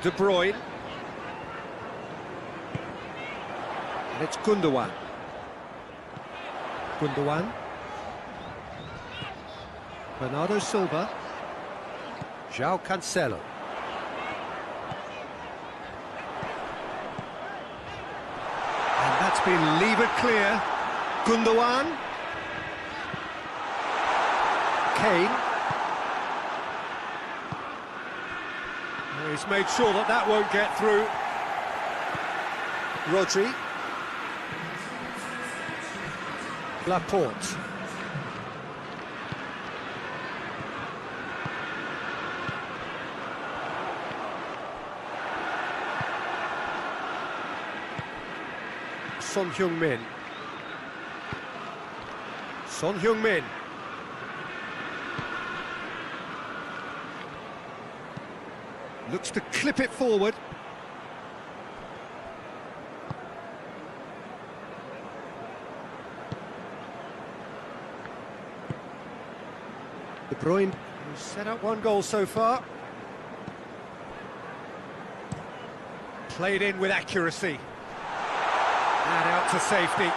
De Bruyne. And it's Gundogan. Gundogan. Bernardo Silva. João Cancelo. And that's been levered clear. Gundogan. Kane. He's made sure that that won't get through. Rodri. Laporte. Son Heung-min. Son Heung-min. Looks to clip it forward. De Bruyne has set up one goal so far. Played in with accuracy. And out to safety. And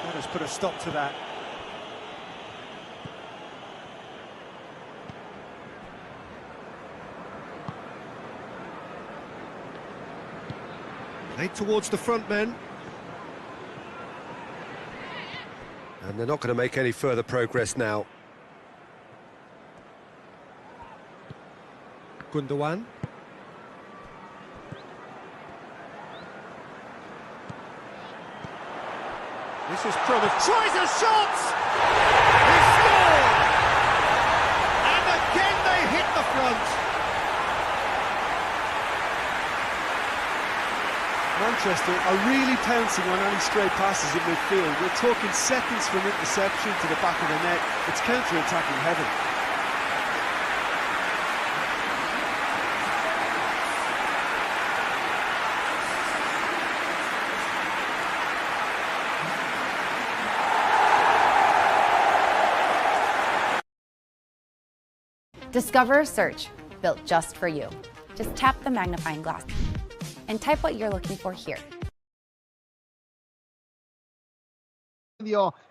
that has put a stop to that. Played towards the front men. And they're not going to make any further progress now. Gundogan. This is promised. Tries a shot! He scored! And again they hit the front. Manchester are really pouncing on any stray passes in midfield. We're talking seconds from interception to the back of the net. It's counter-attacking heaven. Discover Search, built just for you. Just tap the magnifying glass and type what you're looking for here.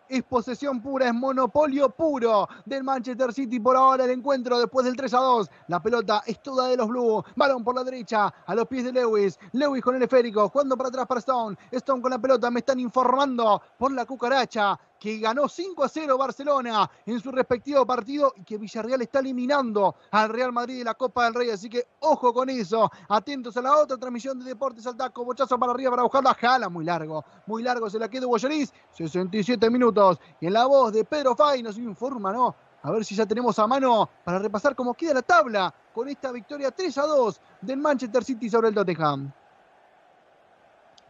Es posesión pura, es monopolio puro del Manchester City por ahora el encuentro después del 3-2. La pelota es toda de los Blues. Balón por la derecha a los pies de Lewis. Lewis con el esférico, jugando para atrás para Stone. Stone con la pelota, me están informando por la cucaracha que ganó 5-0 Barcelona en su respectivo partido y que Villarreal está eliminando al Real Madrid de la Copa del Rey. Así que ojo con eso. Atentos a la otra transmisión de Deportes al Taco. Bochazo para arriba para buscar la jala. Muy largo se la queda Boyeriz. 67 minutos. Y en la voz de Pedro Fay nos informa, ¿no? A ver si ya tenemos a mano para repasar cómo queda la tabla con esta victoria 3-2 del Manchester City sobre el Tottenham.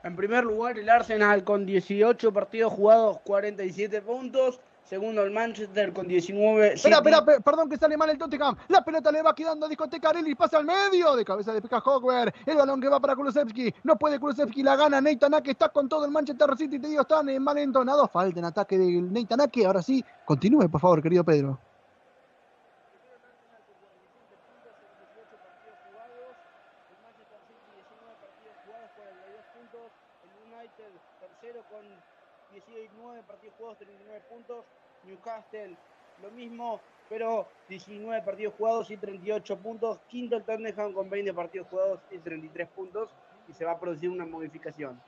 En primer lugar, el Arsenal con 18 partidos jugados, 47 puntos. Segundo, el Manchester con 19. Espera, perdón que sale mal el Tottenham. La pelota le va quedando a discoteca Arelli, pasa al medio. De cabeza de Pekka Hogwer. El balón que va para Kulusevski. No puede Kulusevski, la gana Nathan Ake. Está con todo el Manchester City. Te digo, están envalentonados. Falta en ataque de Nathan Ake. Ahora sí, continúe, por favor, querido Pedro. Tercero con 19 partidos jugados, 39 puntos. Newcastle lo mismo, pero 19 partidos jugados y 38 puntos. Quinto el Tottenham con 20 partidos jugados y 33 puntos. Y se va a producir una modificación.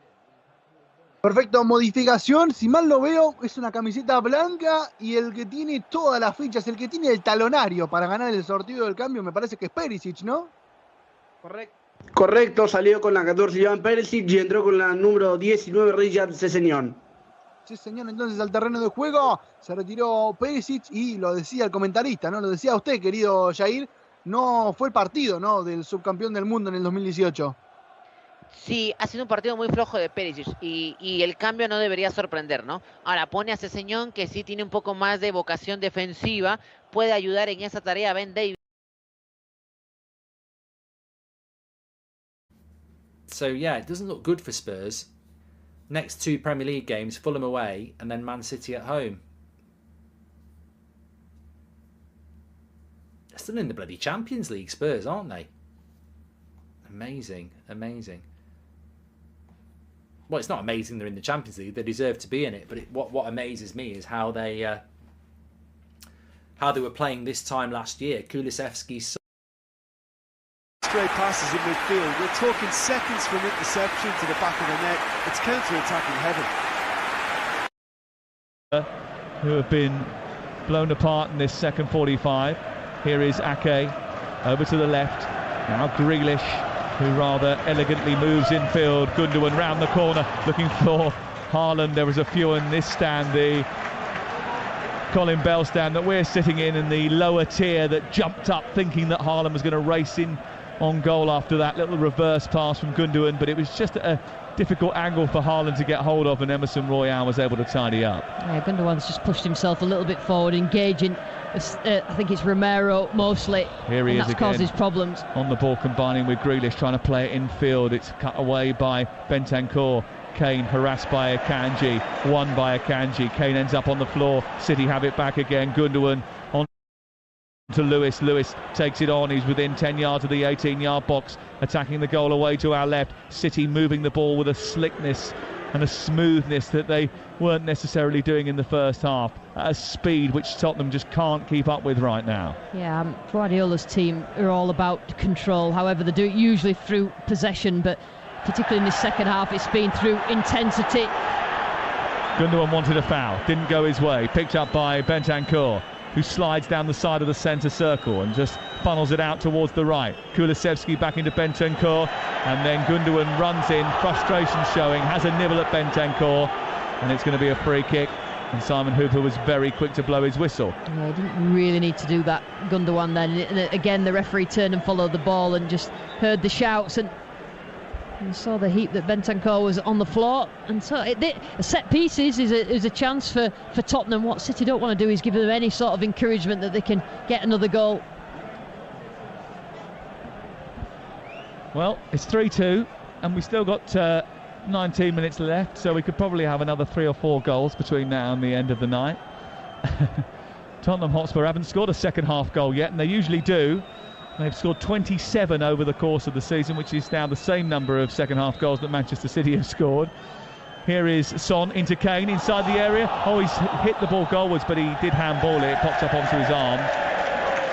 Perfecto, modificación, si mal lo veo, es una camiseta blanca y el que tiene todas las fichas, el que tiene el talonario para ganar el sorteo del cambio, me parece que es Perisic, ¿no? Correcto, salió con la 14 Iván Perisic y entró con la número 19 Richard Sessegnon. Sí, señor, entonces al terreno de juego se retiró Perisic y lo decía el comentarista, ¿no? Lo decía usted, querido Jair, no fue el partido, ¿no? Del subcampeón del mundo en el 2018. Sí, ha sido un partido muy flojo de Perisic y el cambio no debería sorprender, ¿no? Ahora pone a Sessegnon, que sí tiene un poco más de vocación defensiva, puede ayudar en esa tarea a Ben Davies. So yeah, it doesn't look good for Spurs. Next two Premier League games, Fulham away and then Man City at home. They're still in the bloody Champions League, Spurs, aren't they? Amazing, amazing. Well, it's not amazing they're in the Champions League. They deserve to be in it. But what amazes me is how they were playing this time last year. Kulusevski's straight passes in midfield. We're talking seconds from interception to the back of the net. It's counter-attacking heaven. Who have been blown apart in this second 45. Here is Ake over to the left. Now Grealish, who rather elegantly moves infield. Gundogan round the corner looking for Haaland. There was a few in this stand, the Colin Bell stand that we're sitting in the lower tier, that jumped up thinking that Haaland was going to race in on goal after that little reverse pass from Gundogan, but it was just a difficult angle for Haaland to get hold of, and Emerson Royale was able to tidy up. Yeah, Gundogan's just pushed himself a little bit forward, engaging, I think it's Romero mostly. Here he is that's again, causes problems. On the ball, combining with Grealish, trying to play it infield. It's cut away by Bentancur. Kane harassed by Akanji, won by Akanji. Kane ends up on the floor. City have it back again. Gundogan on to Lewis. Lewis takes it on. He's within 10 yards of the 18-yard box, attacking the goal away to our left. City moving the ball with a slickness and a smoothness that they weren't necessarily doing in the first half, at a speed which Tottenham just can't keep up with right now. Yeah, Guardiola's team are all about control. However, they do it usually through possession, but particularly in this second half, it's been through intensity. Gundogan wanted a foul, didn't go his way, picked up by Bentancur, who slides down the side of the centre circle and just funnels it out towards the right. Kulusevski back into Bentancur, and then Gundogan runs in, frustration showing, has a nibble at Bentancur, and it's going to be a free kick. And Simon Hooper was very quick to blow his whistle. Yeah, he didn't really need to do that, Gundogan, then. And again, the referee turned and followed the ball and just heard the shouts and saw the heap that Bentancur was on the floor. And so a set pieces is a chance for Tottenham. What City don't want to do is give them any sort of encouragement that they can get another goal. Well, it's 3-2 and we still got 19 minutes left, so we could probably have another 3 or 4 goals between now and the end of the night. Tottenham Hotspur haven't scored a second half goal yet, and they usually do. They've scored 27 over the course of the season, which is now the same number of second half goals that Manchester City have scored. Here is Son into Kane inside the area. Oh, he's hit the ball goalwards, but he did handball it. It popped up onto his arm.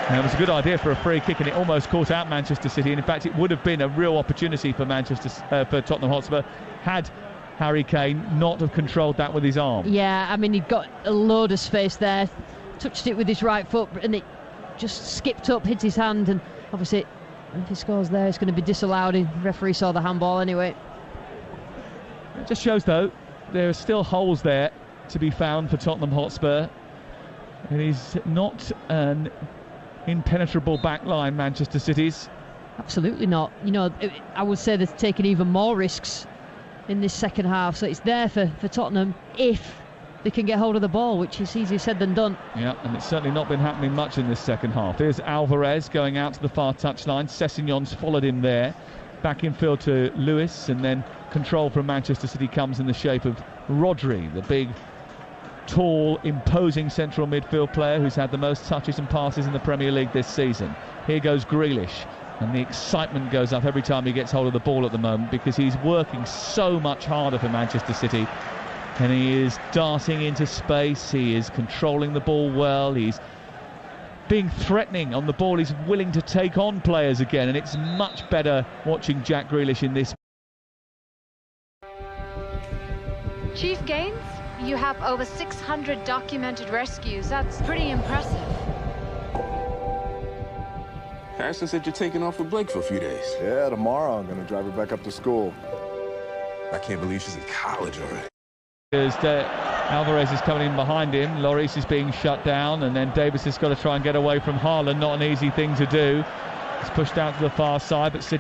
And it was a good idea for a free kick, and it almost caught out Manchester City. And in fact, it would have been a real opportunity for for Tottenham Hotspur had Harry Kane not have controlled that with his arm. Yeah, I mean, he got a load of space there, touched it with his right foot, and it just skipped up, hit his hand, and obviously if he scores there, it's going to be disallowed. The referee saw the handball anyway. It just shows, though, there are still holes there to be found for Tottenham Hotspur. It is not an impenetrable back line, Manchester City's. Absolutely not. You know, I would say they've taken even more risks in this second half, so it's there for Tottenham if they can get hold of the ball, which is easier said than done. Yeah, and it's certainly not been happening much in this second half. Here's Alvarez going out to the far touchline. Sessegnon's followed him there. Back in field to Lewis, and then control from Manchester City comes in the shape of Rodri, the big, tall, imposing central midfield player who's had the most touches and passes in the Premier League this season. Here goes Grealish, and the excitement goes up every time he gets hold of the ball at the moment, because he's working so much harder for Manchester City. And he is darting into space, he is controlling the ball well, he's being threatening on the ball, he's willing to take on players again, and it's much better watching Jack Grealish in this. Chief Gaines, you have over 600 documented rescues. That's pretty impressive. Harrison said you're taking off with Blake for a few days. Yeah, tomorrow I'm going to drive her back up to school. I can't believe she's in college already. As Alvarez is coming in behind him, Lloris is being shut down, and then Davis has got to try and get away from Haaland. Not an easy thing to do. It's pushed out to the far side, but City